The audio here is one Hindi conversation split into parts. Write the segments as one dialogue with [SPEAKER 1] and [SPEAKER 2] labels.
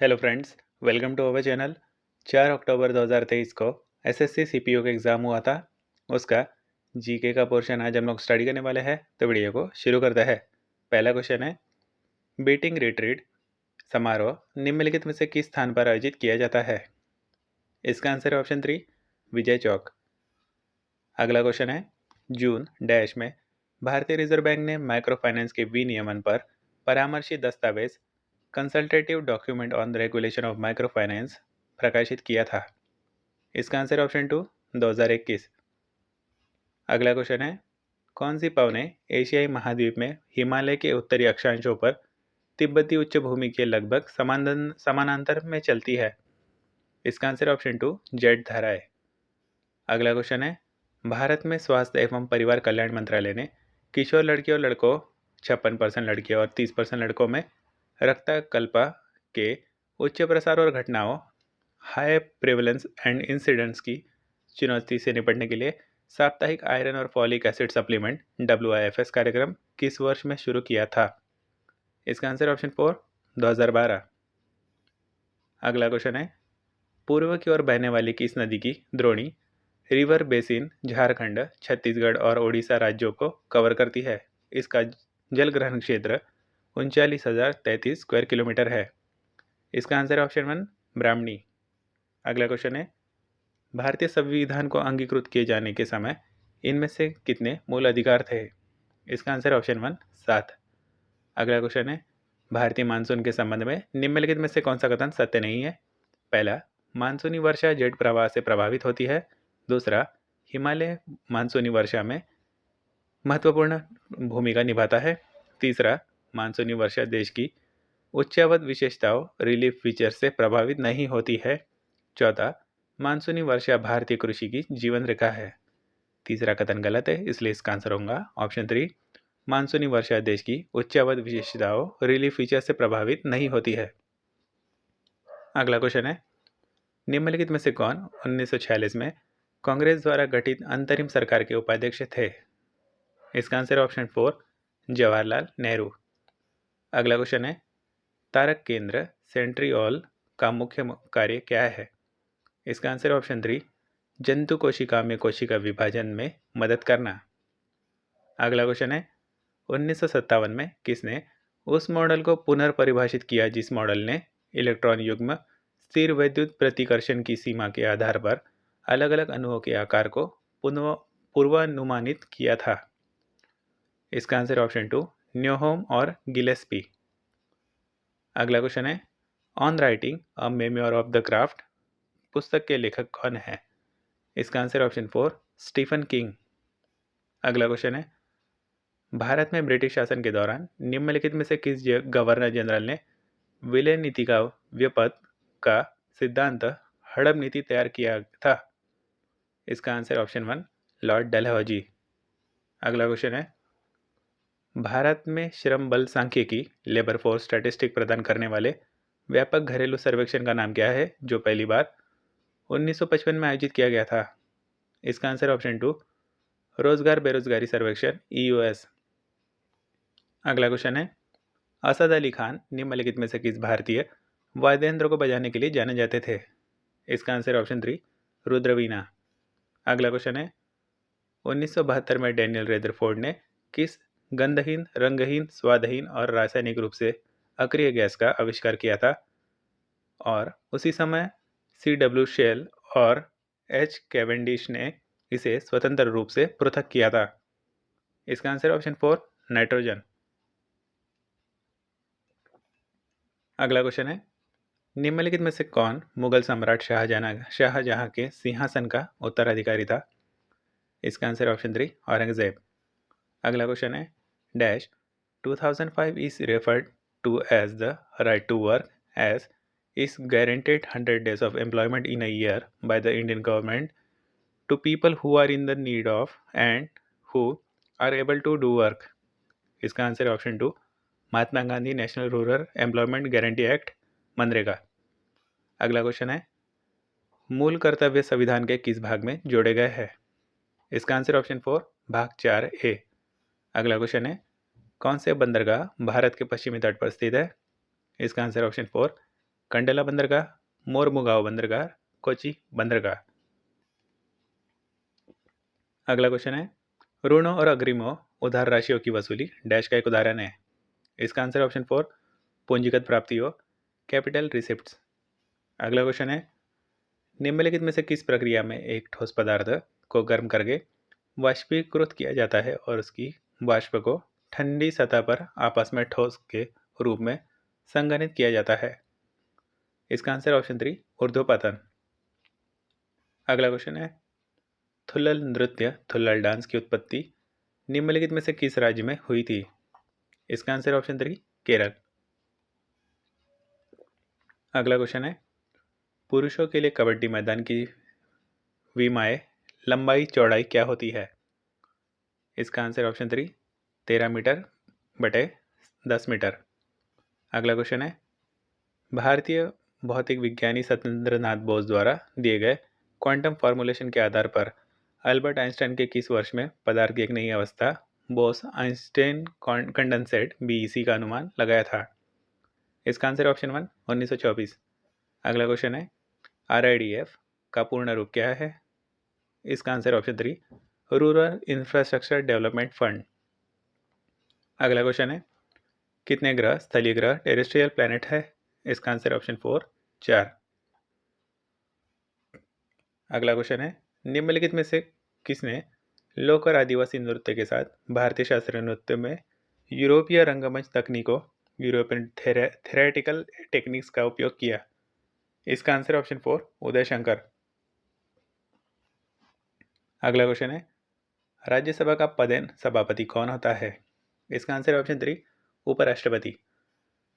[SPEAKER 1] Hello friends, welcome to our channel. 4 अक्टूबर 2023 को एसएससी सीपीयू का एग्ज़ाम हुआ था। उसका जीके का पोर्शन आज हम लोग स्टडी करने वाले हैं, तो वीडियो को शुरू करते हैं। पहला क्वेश्चन है, बीटिंग रिट्रीट समारोह निम्नलिखित में से किस स्थान पर आयोजित किया जाता है? इसका आंसर है ऑप्शन 3, विजय चौक। अगला क्वेश्चन है, जून डैश में भारतीय रिजर्व बैंक ने माइक्रो फाइनेंस के विनियमन पर परामर्शी दस्तावेज consultative document on the regulation of micro finance प्रकाशित किया था। इसका आंसर ऑप्शन 2, 2021। अगला क्वेश्चन है, कौन सी पवने एशियाई महाद्वीप में हिमालय के उत्तरी अक्षांशों पर तिब्बती उच्च भूमि के लगभग समानांतर में चलती है? इसका आंसर ऑप्शन 2, जेट धाराएं। अगला क्वेश्चन है, भारत में स्वास्थ्य एवं परिवार कल्याण मंत्रालय ने किशोर लड़कियों और लड़कों 56% लड़कियों और 30% लड़कों में रक्तकल्पा के उच्च प्रसार और घटनाओं हाई प्रेवलेंस एंड इंसिडेंट्स की चुनौती से निपटने के लिए साप्ताहिक आयरन और फॉलिक एसिड सप्लीमेंट WIFS कार्यक्रम किस वर्ष में शुरू किया था? इसका आंसर ऑप्शन 4, 2012। अगला क्वेश्चन है, पूर्व की ओर बहने वाली किस नदी की द्रोणी रिवर बेसिन झारखंड, छत्तीसगढ़ और ओडिशा राज्यों को कवर करती है? इसका जल ग्रहण क्षेत्र 39,033 स्क्वायर किलोमीटर है। इसका आंसर ऑप्शन 1, ब्राह्मणी। अगला क्वेश्चन है, भारतीय संविधान को अंगीकृत किए जाने के समय इनमें से कितने मूल अधिकार थे? इसका आंसर ऑप्शन 1, 7। अगला क्वेश्चन है, भारतीय मानसून के संबंध में निम्नलिखित में से कौन सा कथन सत्य नहीं है? पहला, मानसूनी वर्षा जेट प्रवाह से प्रभावित होती है। दूसरा, हिमालय मानसूनी वर्षा में महत्वपूर्ण भूमिका निभाता है। तीसरा, मानसूनी वर्षा देश की उच्चावध विशेषताओं रिलीफ फीचर से प्रभावित नहीं होती है। चौथा, मानसूनी वर्षा भारतीय कृषि की जीवन रेखा है। तीसरा कथन गलत है, इसलिए इसका आंसर होगा ऑप्शन 3, मानसूनी वर्षा देश की उच्चावध विशेषताओं रिलीफ फीचर से प्रभावित नहीं होती है। अगला क्वेश्चन है, निम्नलिखित में से कौन 1946 में कांग्रेस द्वारा गठित अंतरिम सरकार के उपाध्यक्ष थे? इसका आंसर ऑप्शन 4, जवाहरलाल नेहरू। अगला क्वेश्चन है, तारक केंद्र सेंट्रियोल का मुख्य कार्य क्या है? इसका आंसर ऑप्शन 3, जंतु कोशिका में कोशिका विभाजन में मदद करना। अगला क्वेश्चन है, 1957 में किसने उस मॉडल को पुनर्परिभाषित किया जिस मॉडल ने इलेक्ट्रॉन युग्म स्थिर वैद्युत प्रतिकर्षण की सीमा के आधार पर अलग अलग अणुओं के आकार को पूर्वानुमानित किया था? इसका आंसर ऑप्शन 2, न्यूहोम और गिलेस्पी। अगला क्वेश्चन है, on writing a memoir of the craft पुस्तक के लेखक कौन है? इसका आंसर ऑप्शन 4, स्टीफन किंग। अगला क्वेश्चन है, भारत में ब्रिटिश शासन के दौरान निम्नलिखित में से किस गवर्नर जनरल ने विलय नीति का व्युत्पत्ति का सिद्धांत हड़प नीति तैयार किया था? इसका आंसर ऑप्शन 1, लॉर्ड डलहौजी। अगला क्वेश्चन है, भारत में श्रम बल सांख्यिकी लेबर फोर्स स्टैटिस्टिक प्रदान करने वाले व्यापक घरेलू सर्वेक्षण का नाम क्या है जो पहली बार 1955 में आयोजित किया गया था? इसका आंसर ऑप्शन 2, रोजगार बेरोजगारी सर्वेक्षण EOS। अगला क्वेश्चन है, असद अली खान निम्नलिखित में से किस भारतीय वाद्य यंत्र को बजाने के लिए जाने जाते थे? इसका आंसर ऑप्शन 3, रुद्रवीणा। अगला क्वेश्चन है, 1972 में डैनियल रेदरफोर्ड ने किस गंधहीन, रंगहीन, स्वादहीन और रासायनिक रूप से अक्रिय गैस का आविष्कार किया था? और उसी समय CW शेल और H कैवेंडिश ने इसे स्वतंत्र रूप से पृथक किया था? इसका आंसर ऑप्शन 4, नाइट्रोजन। अगला क्वेश्चन है, निम्नलिखित में से कौन मुगल सम्राट शाहजहां के सिंहासन का उत्तराधिकारी था? इसका आंसर ऑप्शन 3, औरंगजेब। अगला क्वेश्चन है, dash 2005 is referred to as the right to work as is guaranteed 100 days of employment in a year by the Indian government to people who are in the need of and who are able to do work. इसका answer option 2, Mahatma Gandhi national rural employment guarantee act, MNREGA. अगला क्वेश्चन है, मूल कर्तव्य संविधान के किस भाग में जोड़े गए हैं? इसका आंसर ऑप्शन 4, भाग 4A। अगला क्वेश्चन है, कौन से बंदरगाह भारत के पश्चिमी तट पर स्थित है? इसका आंसर ऑप्शन 4, कंडला बंदरगाह, मोरमुगांव बंदरगाह, कोची बंदरगाह। अगला क्वेश्चन है, ऋणों और अग्रिमों उधार राशियों की वसूली डैश का एक उदाहरण है। इसका आंसर ऑप्शन 4 पूंजीगत प्राप्तियों, कैपिटल रिसिप्ट्स। अगला क्वेश्चन है, निम्नलिखित में से किस प्रक्रिया में एक ठोस पदार्थ को गर्म करके वाष्पीकृत किया जाता है और उसकी वाष्प को ठंडी सतह पर आपस में ठोस के रूप में संघनित किया जाता है। इसका आंसर ऑप्शन 3 ऊर्ध्वपतन। अगला क्वेश्चन है, थुल्लल नृत्य थुल्लल डांस की उत्पत्ति निम्नलिखित में से किस राज्य में हुई थी। इसका आंसर ऑप्शन 3 केरल। अगला क्वेश्चन है, पुरुषों के लिए कबड्डी मैदान की विमाएं लंबाई चौड़ाई क्या होती है। इसका आंसर ऑप्शन 3 13 मीटर बटे 10 मीटर। अगला क्वेश्चन है, भारतीय भौतिक विज्ञानी सत्येंद्रनाथ बोस द्वारा दिए गए क्वांटम फॉर्मूलेशन के आधार पर अल्बर्ट आइंस्टाइन के किस वर्ष में पदार्थ की एक नई अवस्था बोस आइंस्टाइन कंडेंसेट बीईसी का अनुमान लगाया था। इसका आंसर ऑप्शन 1 1924। अगला क्वेश्चन है, आरआईडीएफ का पूर्ण रूप क्या है। इसका answer option 3 rural infrastructure development fund. अगला क्वेश्चन है, कितने ग्रह स्थलीय ग्रह टेरेस्ट्रियल प्लैनेट है। इसका आंसर ऑप्शन 4 4। अगला क्वेश्चन है, निम्नलिखित में से किसने लोक और आदिवासी नृत्य के साथ भारतीय शास्त्रीय नृत्य में यूरोपीय रंगमंच तकनीकों यूरोपियन थेरेटिकल टेक्निक्स का उपयोग किया। इसका आंसर ऑप्शन 4 उदय शंकर। अगला क्वेश्चन है, राज्यसभा का पदेन सभापति कौन होता है। इसका आंसर ऑप्शन 3 उपराष्ट्रपति।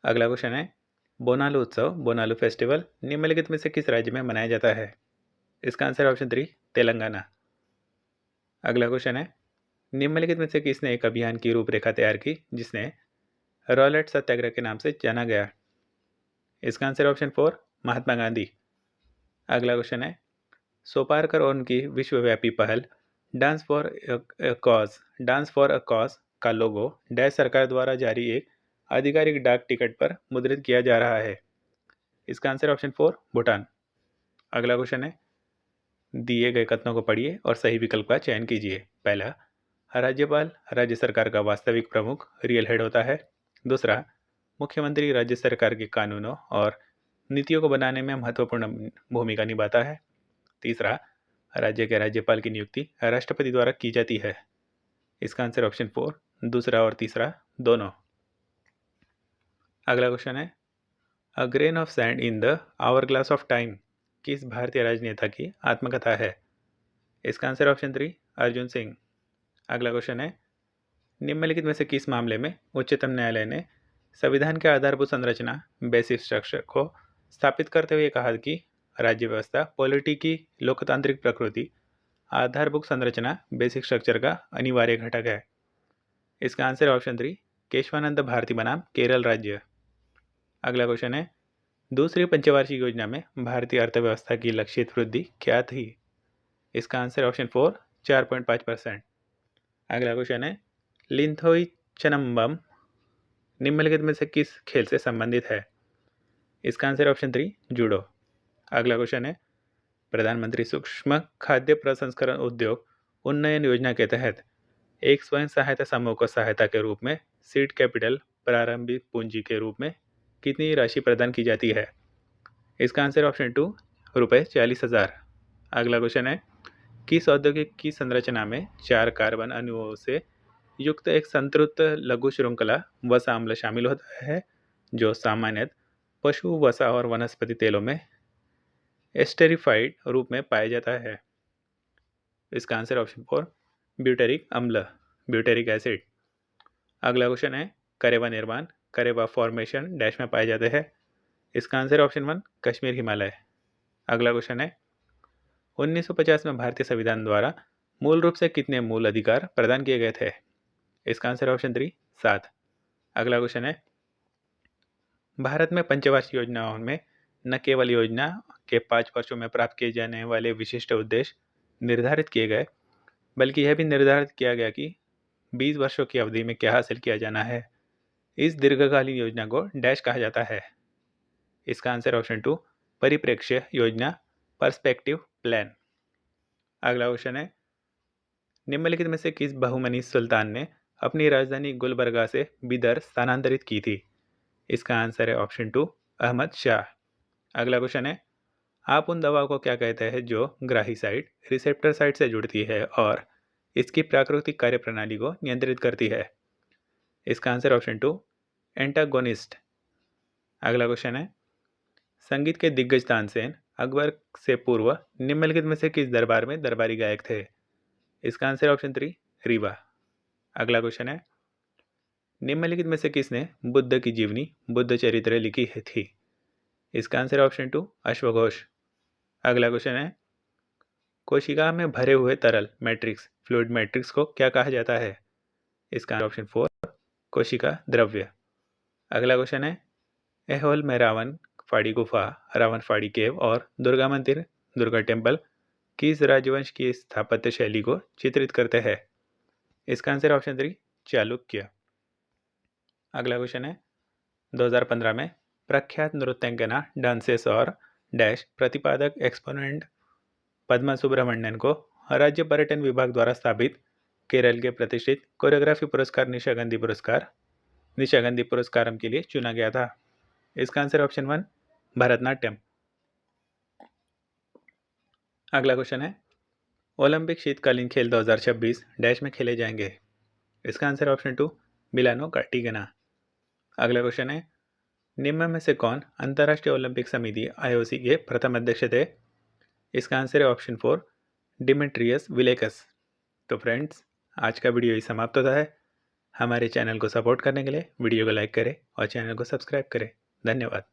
[SPEAKER 1] अगला क्वेश्चन है, बोनालू उत्सव बोनालू फेस्टिवल निम्नलिखित में से किस राज्य में मनाया जाता है। इसका आंसर ऑप्शन 3 तेलंगाना। अगला क्वेश्चन है, निम्नलिखित में से किसने एक अभियान की रूपरेखा तैयार की जिसने रॉलेट सत्याग्रह के नाम से जाना गया। इसका आंसर ऑप्शन 4 महात्मा गांधी। अगला क्वेश्चन है, सोपारकर और उनकी विश्वव्यापी पहल डांस फॉर अ कॉज का लोगो डैश सरकार द्वारा जारी एक आधिकारिक डाक टिकट पर मुद्रित किया जा रहा है। इसका आंसर ऑप्शन 4 भूटान। अगला क्वेश्चन है, दिए गए कथनों को पढ़िए और सही विकल्प का चयन कीजिए। पहला, राज्यपाल राज्य सरकार का वास्तविक प्रमुख रियल हेड होता है। दूसरा, मुख्यमंत्री राज्य सरकार के कानूनों और नीतियों को बनाने में महत्वपूर्ण भूमिका निभाता है। तीसरा, राज्य के राज्यपाल की नियुक्ति राष्ट्रपति द्वारा की जाती है। इसका आंसर ऑप्शन 4 दूसरा और तीसरा दोनों। अगला क्वेश्चन है, a grain of sand in the hourglass of time किस भारतीय राजनेता की आत्मकथा है। इसका आंसर ऑप्शन 3 अर्जुन सिंह। अगला क्वेश्चन है, निम्नलिखित में से किस मामले में उच्चतम न्यायालय ने संविधान के आधारभूत संरचना बेसिक स्ट्रक्चर को स्थापित करते हुए कहा कि राज्य व्यवस्था पॉलिटी की लोकतांत्रिक प्रकृति आधारभूत संरचना बेसिक स्ट्रक्चर का अनिवार्य घटक है। इसका आंसर ऑप्शन 3 केशवानंद भारती बनाम केरल राज्य। अगला क्वेश्चन है, दूसरी पंचवार्षिक योजना में भारतीय अर्थव्यवस्था की लक्षित वृद्धि क्या थी। इसका आंसर ऑप्शन 4 4.5%। अगला क्वेश्चन है, लिंथोई चनम्बम निम्नलिखित में से किस खेल से संबंधित है। इसका आंसर ऑप्शन 3 जूडो। अगला क्वेश्चन है, प्रधानमंत्री सूक्ष्म खाद्य प्रसंस्करण उद्योग उन्नयन योजना के तहत एक स्वयं सहायता समूह को सहायता के रूप में सीड कैपिटल प्रारंभिक पूंजी के रूप में कितनी राशि प्रदान की जाती है। इसका आंसर ऑप्शन 2 रुपये 40,000। अगला क्वेश्चन है, किस औद्योगिक की संरचना में 4 कार्बन अणुओं से युक्त एक संतृप्त लघु श्रृंखला वसा अम्ल शामिल होता है जो सामान्यतः पशु वसा और वनस्पति तेलों में एस्टेरिफाइड रूप में पाया जाता है। इसका आंसर ऑप्शन 4 ब्यूटेरिक अम्ल ब्यूटेरिक एसिड। अगला क्वेश्चन है, करेवा निर्माण करेवा फॉर्मेशन डैश में पाए जाते हैं। इसका आंसर ऑप्शन 1 कश्मीर हिमालय। अगला क्वेश्चन है, 1950 में भारतीय संविधान द्वारा मूल रूप से कितने मूल अधिकार प्रदान किए गए थे। इसका आंसर ऑप्शन 3 7। अगला क्वेश्चन है, भारत में पंचवार्षिक योजनाओं में न केवल योजना के 5 वर्षों में प्राप्त किए जाने वाले विशिष्ट उद्देश्य निर्धारित किए गए बल्कि यह भी निर्धारित किया गया कि 20 वर्षों की अवधि में क्या हासिल किया जाना है। इस दीर्घकालीन योजना को डैश कहा जाता है। इसका आंसर ऑप्शन 2 परिप्रेक्ष्य योजना, पर्सपेक्टिव प्लान। अगला क्वेश्चन है, निम्नलिखित में से किस बहुमनी सुल्तान ने अपनी राजधानी गुलबर्गा से बिदर स्थानांतरित की थी? इसका आंसर है ऑप्शन 2 अहमद शाह। अगला क्वेश्चन है, आप उन दवाओं को क्या कहते हैं जो ग्राही साइट रिसेप्टर साइट से जुड़ती है और इसकी प्राकृतिक कार्यप्रणाली को नियंत्रित करती है? इसका आंसर ऑप्शन 2 एंटागोनिस्ट। अगला क्वेश्चन है, संगीत के दिग्गज तानसेन अकबर से पूर्व निम्नलिखित में से किस दरबार में दरबारी गायक थे? इसका आंसर ऑप्शन 3 रीवा। अगला क्वेश्चन है, निम्नलिखित में से किसने बुद्ध की जीवनी बुद्ध चरित्र लिखी थी? इसका आंसर ऑप्शन 2 अश्वघोष। अगला क्वेश्चन है, कोशिका में भरे हुए तरल मैट्रिक्स फ्लूइड मैट्रिक्स को क्या कहा जाता है? इसका ऑप्शन 4 कोशिका द्रव्य। अगला क्वेश्चन है, ऐहोल में रावण फाड़ी गुफा, रावण फाड़ी केव और दुर्गा मंदिर दुर्गा टेम्पल किस राजवंश की स्थापत्य शैली को चित्रित करते हैं? इसका आंसर ऑप्शन 3 चालुक्य। अगला क्वेश्चन है, 2015 में प्रख्यात नृत्यांगना डांसेस और डैश प्रतिपादक एक्सपोनेंट पद्मा सुब्रमण्यन को राज्य पर्यटन विभाग द्वारा स्थापित केरल के प्रतिष्ठित कोरियोग्राफी पुरस्कार निशागंधी पुरस्कारम के लिए चुना गया था। इसका आंसर ऑप्शन 1 भरतनाट्यम। अगला क्वेश्चन है, ओलंपिक शीतकालीन खेल 2026 डैश में खेले जाएंगे? इसका आंसर ऑप्शन 2 मिलानो कार्टिगना। अगला क्वेश्चन है, निम्न में से कौन अंतर्राष्ट्रीय ओलंपिक समिति IOC के प्रथम अध्यक्ष थे? इसका आंसर है ऑप्शन 4 डिमेट्रियस विलेकस। तो फ्रेंड्स, आज का वीडियो ही समाप्त होता है। हमारे चैनल को सपोर्ट करने के लिए वीडियो को लाइक करें और चैनल को सब्सक्राइब करें। धन्यवाद।